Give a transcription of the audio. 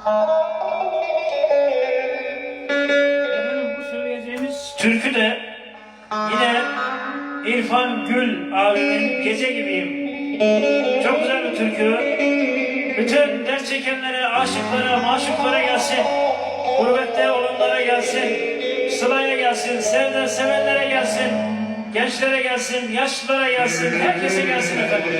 Efendim, bu söyleyeceğimiz türkü de yine İrfan Gül abimin Gece Gibiyim. Çok güzel bir türkü. Bütün dert çekenlere, aşıklara, maşuklara gelsin. Gurbette olanlara gelsin. Sıla'ya gelsin, sevenlere gelsin. Gençlere gelsin, yaşlılara gelsin, herkese gelsin efendim.